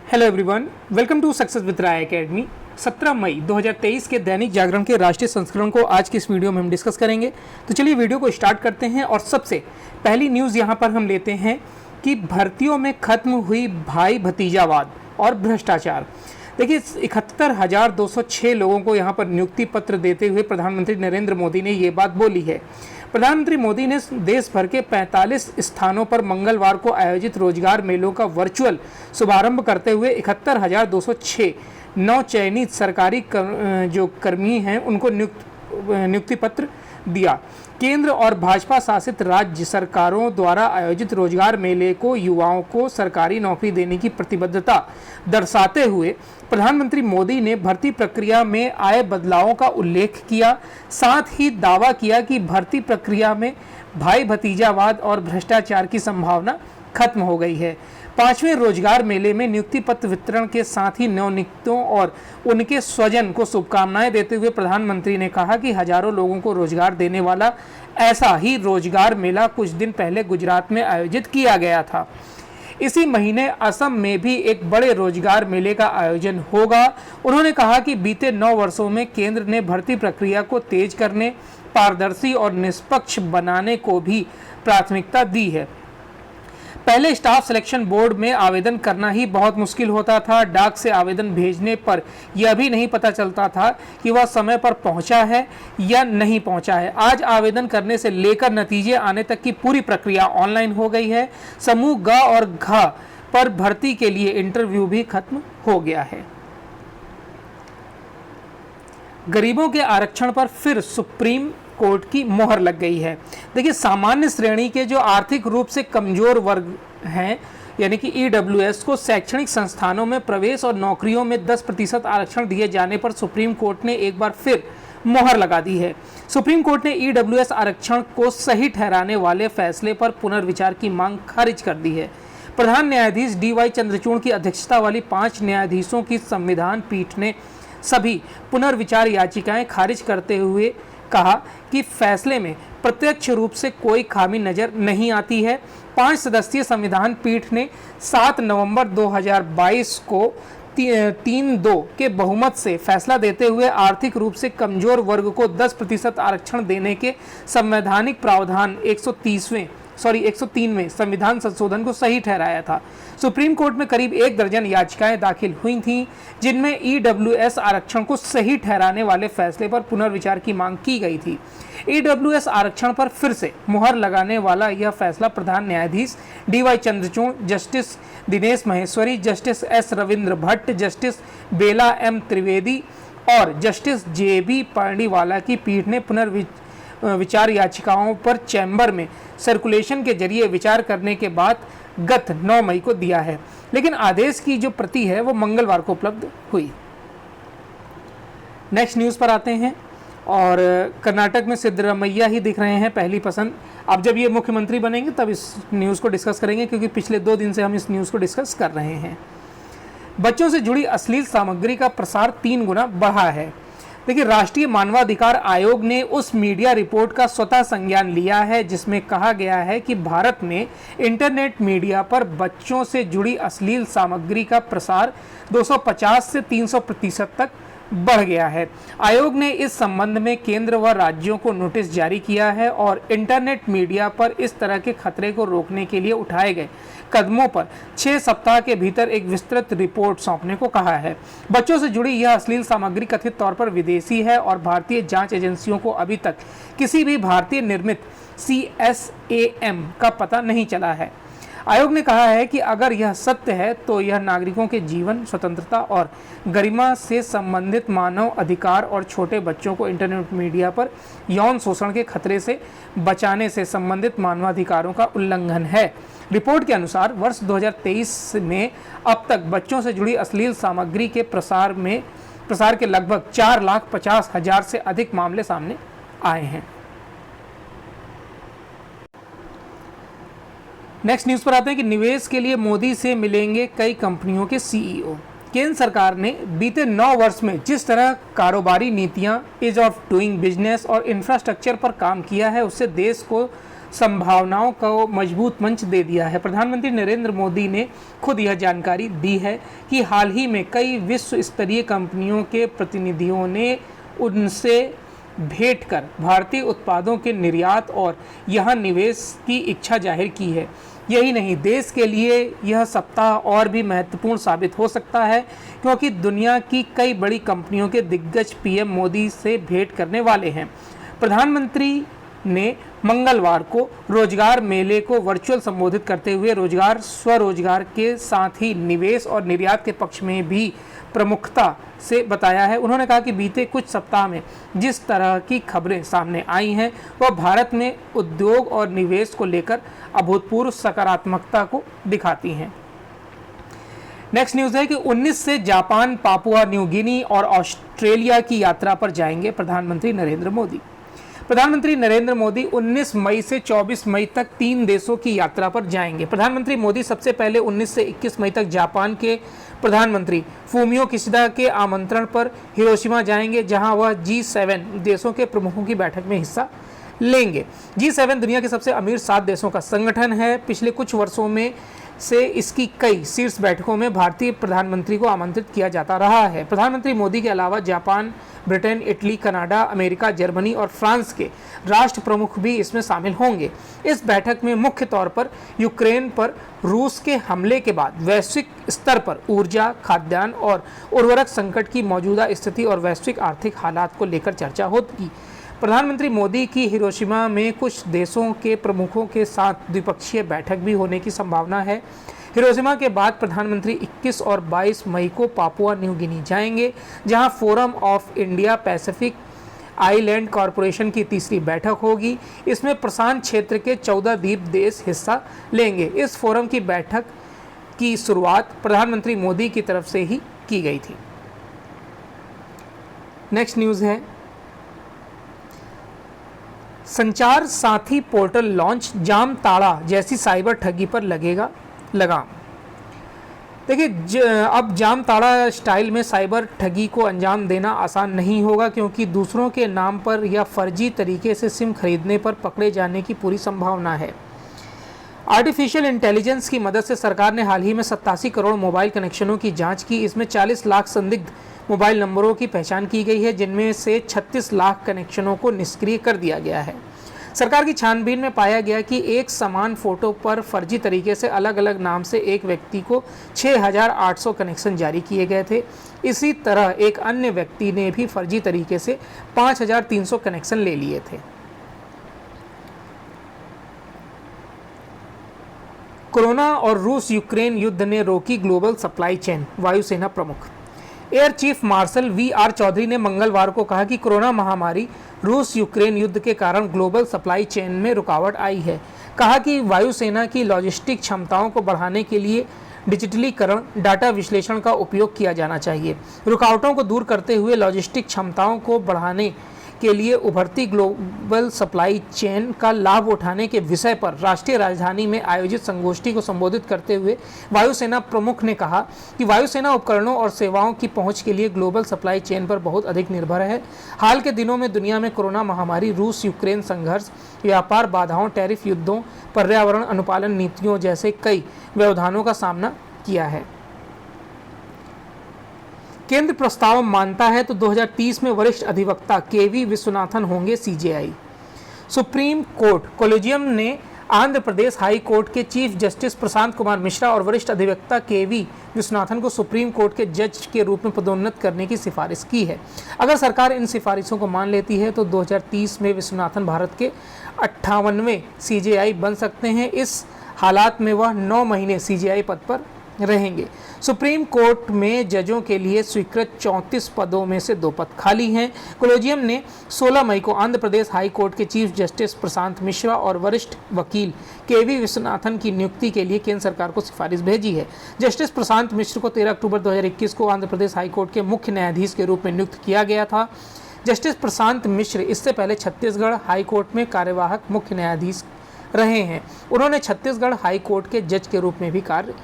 Hello everyone, welcome to success with Rai academy. 17 मई 2023 के दैनिक जागरण के राष्ट्रीय संस्करण को आज की इस वीडियो में हम डिस्कस करेंगे। तो चलिए वीडियो को स्टार्ट करते हैं और सबसे पहली न्यूज़ यहाँ पर हम लेते हैं कि भर्तियों में खत्म हुई भाई भतीजावाद और भ्रष्टाचार। देखिए, 71,206 लोगों को यहाँ पर नियुक्ति पत्र देते हुए प्रधानमंत्री नरेंद्र मोदी ने ये बात बोली है। प्रधानमंत्री मोदी ने देश भर के 45 स्थानों पर मंगलवार को आयोजित रोजगार मेलों का वर्चुअल शुभारंभ करते हुए 71,206 नौ चयनित सरकारी जो कर्मी हैं उनको नियुक्ति पत्र दिया। केंद्र और भाजपा शासित राज्य सरकारों द्वारा आयोजित रोजगार मेले को युवाओं को सरकारी नौकरी देने की प्रतिबद्धता दर्शाते हुए प्रधानमंत्री मोदी ने भर्ती प्रक्रिया में आए बदलावों का उल्लेख किया। साथ ही दावा किया कि भर्ती प्रक्रिया में भाई भतीजावाद और भ्रष्टाचार की संभावना खत्म हो गई है। 5वें रोजगार मेले में नियुक्ति पत्र वितरण के साथ ही नवनियुक्तों और उनके स्वजन को शुभकामनाएं देते हुए प्रधानमंत्री ने कहा कि हजारों लोगों को रोजगार देने वाला ऐसा ही रोजगार मेला कुछ दिन पहले गुजरात में आयोजित किया गया था। इसी महीने असम में भी एक बड़े रोजगार मेले का आयोजन होगा। उन्होंने कहा कि बीते 9 वर्षों में केंद्र ने भर्ती प्रक्रिया को तेज करने, पारदर्शी और निष्पक्ष बनाने को भी प्राथमिकता दी है। पहले स्टाफ सिलेक्शन बोर्ड में आवेदन करना ही बहुत मुश्किल होता था। डाक से आवेदन भेजने पर यह भी नहीं पता चलता था कि वह समय पर पहुंचा है या नहीं पहुंचा है। आज आवेदन करने से लेकर नतीजे आने तक की पूरी प्रक्रिया ऑनलाइन हो गई है। समूह ग और घ पर भर्ती के लिए इंटरव्यू भी खत्म हो गया है। गरीबों के आरक्षण पर फिर सुप्रीम कोर्ट की मोहर लग गई है। देखिए, सामान्य श्रेणी के जो आर्थिक रूप से कमजोर वर्ग हैं यानी कि ईडब्ल्यूएस को शैक्षणिक संस्थानों में प्रवेश और नौकरियों में 10% आरक्षण दिए जाने पर सुप्रीम कोर्ट ने एक बार फिर मोहर लगा दी है। सुप्रीम कोर्ट ने ईडब्ल्यूएस आरक्षण को सही ठहराने वाले फैसले पर पुनर्विचार की मांग खारिज कर दी है। प्रधान न्यायाधीश DY चंद्रचूड़ की अध्यक्षता वाली 5 न्यायाधीशों की संविधान पीठ ने सभी पुनर्विचार याचिकाएं खारिज करते हुए कहा कि फैसले में प्रत्यक्ष रूप से कोई खामी नजर नहीं आती है। 5 सदस्यीय संविधान पीठ ने 7 नवंबर 2022 को 3-2 के बहुमत से फैसला देते हुए आर्थिक रूप से कमजोर वर्ग को 10% आरक्षण देने के संवैधानिक प्रावधान 103वें संविधान संशोधन को सही ठहराया था। सुप्रीम कोर्ट में करीब 1 दर्जन याचिकाएं दाखिल हुई थीं जिनमें ईडब्ल्यूएस आरक्षण को सही ठहराने वाले फैसले पर पुनर्विचार की मांग की गई थी। ईडब्ल्यूएस आरक्षण पर फिर से मुहर लगाने वाला यह फैसला प्रधान न्यायाधीश DY Chandrachud, justice Dinesh Maheshwari, justice S Ravindra Bhat, justice Bela M Trivedi और जस्टिस JB पार्डीवाला की पीठ ने पुनर्विचार याचिकाओं पर चैम्बर में सर्कुलेशन के जरिए विचार करने के बाद गत 9 मई को दिया है, लेकिन आदेश की जो प्रति है वो मंगलवार को उपलब्ध हुई। नेक्स्ट न्यूज़ पर आते हैं और कर्नाटक में सिद्धरामैया ही दिख रहे हैं पहली पसंद। अब जब ये मुख्यमंत्री बनेंगे तब इस न्यूज़ को डिस्कस करेंगे, क्योंकि पिछले 2 दिन से हम इस न्यूज़ को डिस्कस कर रहे हैं। बच्चों से जुड़ी अश्लील सामग्री का प्रसार 3 गुना बढ़ा है। देखिए, राष्ट्रीय मानवाधिकार आयोग ने उस मीडिया रिपोर्ट का स्वतः संज्ञान लिया है जिसमें कहा गया है कि भारत में इंटरनेट मीडिया पर बच्चों से जुड़ी अश्लील सामग्री का प्रसार 250 से 300% तक बढ़ गया है। आयोग ने इस संबंध में केंद्र व राज्यों को नोटिस जारी किया है और इंटरनेट मीडिया पर इस तरह के खतरे को रोकने के लिए उठाए गए कदमों पर 6 सप्ताह के भीतर एक विस्तृत रिपोर्ट सौंपने को कहा है। बच्चों से जुड़ी यह अश्लील सामग्री कथित तौर पर विदेशी है और भारतीय जांच एजेंसियों को अभी तक किसी भी भारतीय निर्मित CSAM का पता नहीं चला है। आयोग ने कहा है कि अगर यह सत्य है तो यह नागरिकों के जीवन, स्वतंत्रता और गरिमा से संबंधित मानव अधिकार और छोटे बच्चों को इंटरनेट मीडिया पर यौन शोषण के खतरे से बचाने से संबंधित मानवाधिकारों का उल्लंघन है। रिपोर्ट के अनुसार वर्ष 2023 में अब तक बच्चों से जुड़ी अश्लील सामग्री के प्रसार के लगभग 4,50,000 से अधिक मामले सामने आए हैं। नेक्स्ट न्यूज़ पर आते हैं कि निवेश के लिए मोदी से मिलेंगे कई कंपनियों के CEO। केंद्र सरकार ने बीते 9 वर्ष में जिस तरह कारोबारी नीतियां, ईज ऑफ डूइंग बिजनेस और इंफ्रास्ट्रक्चर पर काम किया है उससे देश को संभावनाओं को मजबूत मंच दे दिया है। प्रधानमंत्री नरेंद्र मोदी ने खुद यह जानकारी दी है कि हाल ही में कई विश्व स्तरीय कंपनियों के प्रतिनिधियों ने उनसे भेंट कर भारतीय उत्पादों के निर्यात और यहाँ निवेश की इच्छा जाहिर की है। यही नहीं, देश के लिए यह सप्ताह और भी महत्वपूर्ण साबित हो सकता है, क्योंकि दुनिया की कई बड़ी कंपनियों के दिग्गज पीएम मोदी से भेंट करने वाले हैं। प्रधानमंत्री ने मंगलवार को रोजगार मेले को वर्चुअल संबोधित करते हुए रोजगार, स्वरोजगार के साथ ही निवेश और निर्यात के पक्ष में भी प्रमुखता से बताया है। उन्होंने कहा कि बीते कुछ सप्ताह में जिस तरह की खबरें सामने आई हैं वह भारत में उद्योग और निवेश को लेकर अभूतपूर्व सकारात्मकता को दिखाती हैं। नेक्स्ट न्यूज़ है कि 19 से जापान, पापुआ न्यू गिनी और ऑस्ट्रेलिया की यात्रा पर जाएंगे प्रधानमंत्री नरेंद्र मोदी। प्रधानमंत्री नरेंद्र मोदी 19 मई से 24 मई तक 3 देशों की यात्रा पर जाएंगे। प्रधानमंत्री मोदी सबसे पहले 19 से 21 मई तक जापान के प्रधानमंत्री फूमियो किशिदा के आमंत्रण पर हिरोशिमा जाएंगे, जहां वह G7 देशों के प्रमुखों की बैठक में हिस्सा लेंगे। G7 दुनिया के सबसे अमीर 7 देशों का संगठन है। पिछले कुछ वर्षों में से इसकी कई शीर्ष बैठकों में भारतीय प्रधानमंत्री को आमंत्रित किया जाता रहा है। प्रधानमंत्री मोदी के अलावा Japan, Britain, Italy, Canada, America, Germany और फ्रांस के राष्ट्र प्रमुख भी इसमें शामिल होंगे। इस बैठक में मुख्य तौर पर यूक्रेन पर रूस के हमले के बाद वैश्विक स्तर पर ऊर्जा, खाद्यान्न और उर्वरक संकट की मौजूदा स्थिति और वैश्विक आर्थिक हालात को लेकर चर्चा होगी। प्रधानमंत्री मोदी की हिरोशिमा में कुछ देशों के प्रमुखों के साथ द्विपक्षीय बैठक भी होने की संभावना है। हिरोशिमा के बाद प्रधानमंत्री 21 और 22 मई को पापुआ न्यू गिनी जाएंगे, जहां forum of India Pacific island corporation की तीसरी बैठक होगी। इसमें प्रशांत क्षेत्र के 14 द्वीप देश हिस्सा लेंगे। इस फोरम की बैठक की शुरुआत प्रधानमंत्री मोदी की तरफ से ही की गई थी। नेक्स्ट न्यूज़ है संचार साथी पोर्टल लॉन्च, जामताड़ा जैसी साइबर ठगी पर लगेगा लगाम। देखिए, अब जामताड़ा स्टाइल में साइबर ठगी को अंजाम देना आसान नहीं होगा, क्योंकि दूसरों के नाम पर या फर्जी तरीके से सिम खरीदने पर पकड़े जाने की पूरी संभावना है। आर्टिफिशियल इंटेलिजेंस की मदद से सरकार ने हाल ही में 87 करोड़ मोबाइल कनेक्शनों की जांच की। इसमें 40 लाख संदिग्ध मोबाइल नंबरों की पहचान की गई है, जिनमें से 36 लाख कनेक्शनों को निष्क्रिय कर दिया गया है। सरकार की छानबीन में पाया गया कि एक समान फोटो पर फर्जी तरीके से अलग अलग नाम से एक व्यक्ति को 6,800 कनेक्शन जारी किए गए थे। इसी तरह एक अन्य व्यक्ति ने भी फर्जी तरीके से 5,300 कनेक्शन ले लिए थे। कोरोना और रूस यूक्रेन युद्ध ने रोकी ग्लोबल सप्लाई चेन, वायुसेना प्रमुख। Air chief marshal VR Chaudhary ने मंगलवार को कहा कि कोरोना महामारी रूस यूक्रेन युद्ध के कारण ग्लोबल सप्लाई चेन में रुकावट आई है। कहा कि वायुसेना की लॉजिस्टिक क्षमताओं को बढ़ाने के लिए डिजिटलीकरण, डाटा विश्लेषण का उपयोग किया जाना चाहिए। रुकावटों को दूर करते हुए लॉजिस्टिक क्षमताओं को बढ़ाने के लिए उभरती ग्लोबल सप्लाई चेन का लाभ उठाने के विषय पर राष्ट्रीय राजधानी में आयोजित संगोष्ठी को संबोधित करते हुए वायुसेना प्रमुख ने कहा कि वायुसेना उपकरणों और सेवाओं की पहुंच के लिए ग्लोबल सप्लाई चेन पर बहुत अधिक निर्भर है। हाल के दिनों में दुनिया में कोरोना महामारी, रूस यूक्रेन संघर्ष, व्यापार बाधाओं, टैरिफ युद्धों, पर्यावरण अनुपालन नीतियों जैसे कई व्यवधानों का सामना किया है। केंद्र प्रस्ताव मानता है तो 2030 में वरिष्ठ अधिवक्ता KV विश्वनाथन होंगे CJI। सुप्रीम कोर्ट कोलेजियम ने आंध्र प्रदेश हाई कोर्ट के चीफ जस्टिस प्रशांत कुमार मिश्रा और वरिष्ठ अधिवक्ता KV विश्वनाथन को सुप्रीम कोर्ट के जज के रूप में पदोन्नत करने की सिफारिश की है। अगर सरकार इन सिफारिशों को मान लेती है तो 2030 में विश्वनाथन भारत के 58वें CJI बन सकते हैं। इस हालात में वह 9 महीने CJI पद पर रहेंगे। सुप्रीम कोर्ट में जजों के लिए स्वीकृत 34 पदों में से 2 पद खाली हैं। कोलेजियम ने 16 मई को आंध्र प्रदेश हाई कोर्ट के चीफ जस्टिस प्रशांत मिश्रा और वरिष्ठ वकील KV विश्वनाथन की नियुक्ति के लिए केंद्र सरकार को सिफारिश भेजी है। जस्टिस प्रशांत मिश्र को 13 अक्टूबर 2021 को आंध्र प्रदेश हाई कोर्ट के मुख्य न्यायाधीश के रूप में नियुक्त किया गया था। जस्टिस प्रशांत मिश्र इससे पहले छत्तीसगढ़ हाई कोर्ट में कार्यवाहक मुख्य न्यायाधीश रहे हैं। उन्होंने छत्तीसगढ़ हाई कोर्ट के जज के रूप में भी कार्य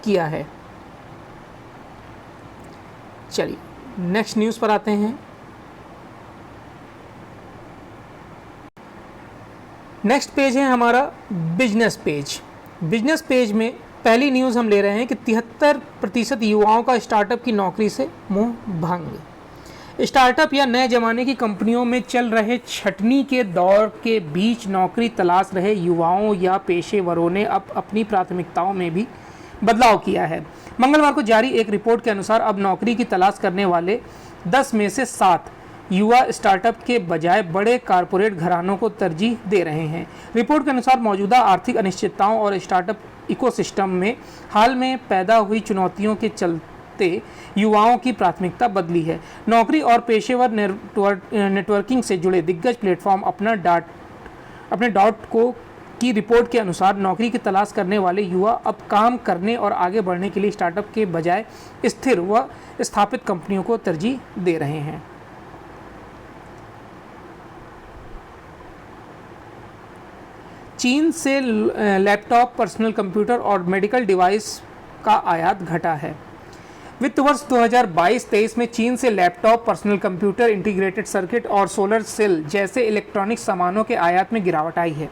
किया है। चलिए नेक्स्ट न्यूज़ पर आते हैं। नेक्स्ट पेज है हमारा बिजनेस पेज। बिजनेस पेज में पहली न्यूज़ हम ले रहे हैं कि 73% युवाओं का स्टार्टअप की नौकरी से मुंह भंग। स्टार्टअप या नए ज़माने की कंपनियों में चल रहे छटनी के दौर के बीच नौकरी तलाश रहे युवाओं या पेशेवरों ने अब अपनी प्राथमिकताओं में भी बदलाव किया है। मंगलवार को जारी एक रिपोर्ट के अनुसार अब नौकरी की तलाश करने वाले 10 में से 7 युवा स्टार्टअप के बजाय बड़े कारपोरेट घरानों को तरजीह दे रहे हैं। रिपोर्ट के अनुसार मौजूदा आर्थिक अनिश्चितताओं और स्टार्टअप इकोसिस्टम में हाल में पैदा हुई चुनौतियों के चलते युवाओं की प्राथमिकता बदली है। नौकरी और पेशेवर नेटवर्किंग से जुड़े दिग्गज प्लेटफॉर्म अपने डॉट को की रिपोर्ट के अनुसार नौकरी की तलाश करने वाले युवा अब काम करने और आगे बढ़ने के लिए स्टार्टअप के बजाय स्थिर व स्थापित कंपनियों को तरजीह दे रहे हैं। चीन से लैपटॉप, पर्सनल कंप्यूटर और मेडिकल डिवाइस का आयात घटा है। वित्त वर्ष 2022-23 में चीन से laptop, personal computer, integrated circuit और सोलर सेल जैसे इलेक्ट्रॉनिक सामानों के आयात में गिरावट आई है।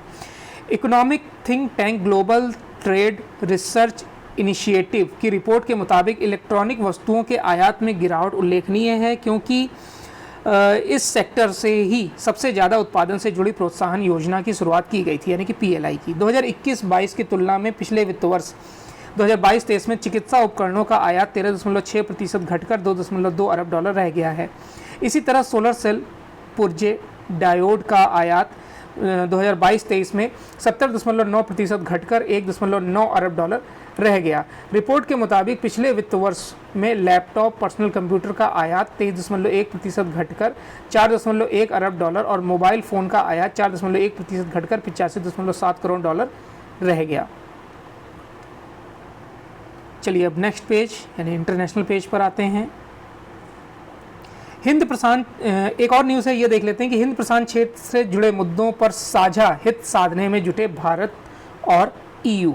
Economic think tank global trade research initiative की रिपोर्ट के मुताबिक इलेक्ट्रॉनिक वस्तुओं के आयात में गिरावट उल्लेखनीय है, क्योंकि इस सेक्टर से ही सबसे ज़्यादा उत्पादन से जुड़ी प्रोत्साहन योजना की शुरुआत की गई थी, यानी कि PLI की। 2021-22 की तुलना में पिछले वित्त वर्ष 2022-23 में चिकित्सा उपकरणों का आयात 13.6% घटकर $2.2 अरब रह गया है। इसी तरह सोलर सेल पुर्जे डायोड का आयात 2022-23 में 70.9% घटकर $1.9 अरब रह गया। रिपोर्ट के मुताबिक पिछले वित्त वर्ष में लैपटॉप, पर्सनल कंप्यूटर का आयात 23.1% घटकर $4.1 अरब और मोबाइल फ़ोन का आयात 4.1% घटकर $85.7 करोड़ रह गया। चलिए अब नेक्स्ट पेज यानी इंटरनेशनल पेज पर आते हैं। हिंद प्रशांत एक और न्यूज़ है, ये देख लेते हैं कि हिंद प्रशांत क्षेत्र से जुड़े मुद्दों पर साझा हित साधने में जुटे भारत और EU।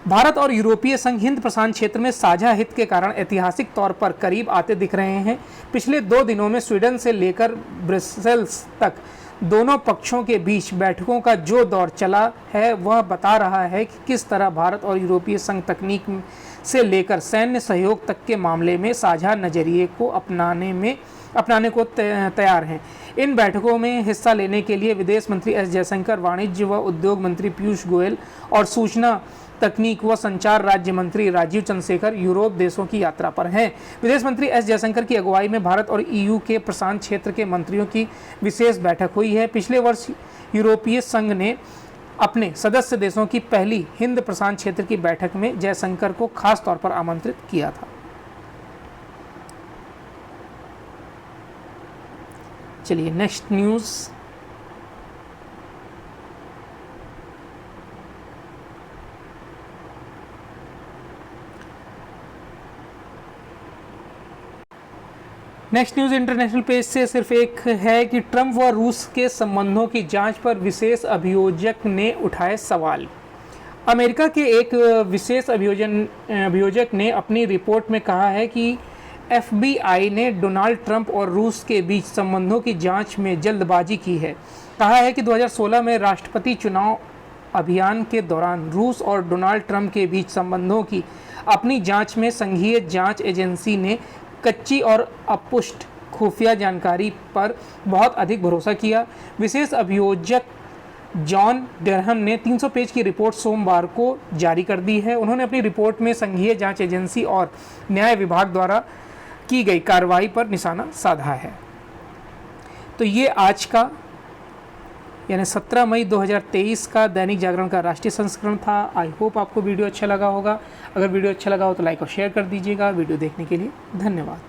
भारत और यूरोपीय संघ हिंद प्रशांत क्षेत्र में साझा हित के कारण ऐतिहासिक तौर पर करीब आते दिख रहे हैं। पिछले 2 दिनों में स्वीडन से लेकर ब्रसेल्स तक दोनों पक्षों के बीच बैठकों का जो दौर चला है वह बता रहा है कि किस तरह भारत और यूरोपीय संघ तकनीक से लेकर सैन्य सहयोग तक के मामले में साझा नज़रिए को अपनाने को तैयार हैं। इन बैठकों में हिस्सा लेने के लिए विदेश मंत्री एस जयशंकर, वाणिज्य व उद्योग मंत्री पीयूष गोयल और सूचना, तकनीक व संचार राज्य मंत्री राजीव चंद्रशेखर यूरोप देशों की यात्रा पर हैं। विदेश मंत्री एस जयशंकर की अगुवाई में भारत और EU के प्रशांत क्षेत्र के मंत्रियों की विशेष बैठक हुई है। पिछले वर्ष यूरोपीय संघ ने अपने सदस्य देशों की पहली हिंद प्रशांत क्षेत्र की बैठक में जयशंकर को खास तौर पर आमंत्रित किया था। चलिए next news. Next news international page से सिर्फ एक है कि ट्रंप व रूस के संबंधों की जांच पर विशेष अभियोजक ने उठाए सवाल। अमेरिका के एक विशेष अभियोजक ने अपनी रिपोर्ट में कहा है कि FBI ने डोनाल्ड ट्रंप और रूस के बीच संबंधों की जांच में जल्दबाजी की है। कहा है कि 2016 में राष्ट्रपति चुनाव अभियान के दौरान रूस और डोनाल्ड ट्रंप के बीच संबंधों की अपनी जांच में संघीय जांच एजेंसी ने कच्ची और अपुष्ट खुफिया जानकारी पर बहुत अधिक भरोसा किया। विशेष अभियोजक जॉन डेरहम ने 300 पेज की रिपोर्ट सोमवार को जारी कर दी है। उन्होंने अपनी रिपोर्ट में संघीय जांच एजेंसी और न्याय विभाग द्वारा की गई कार्रवाई पर निशाना साधा है। तो ये आज का यानी 17 मई 2023 का दैनिक जागरण का राष्ट्रीय संस्करण था। आई होप आपको वीडियो अच्छा लगा होगा। अगर वीडियो अच्छा लगा हो तो लाइक और शेयर कर दीजिएगा। वीडियो देखने के लिए धन्यवाद।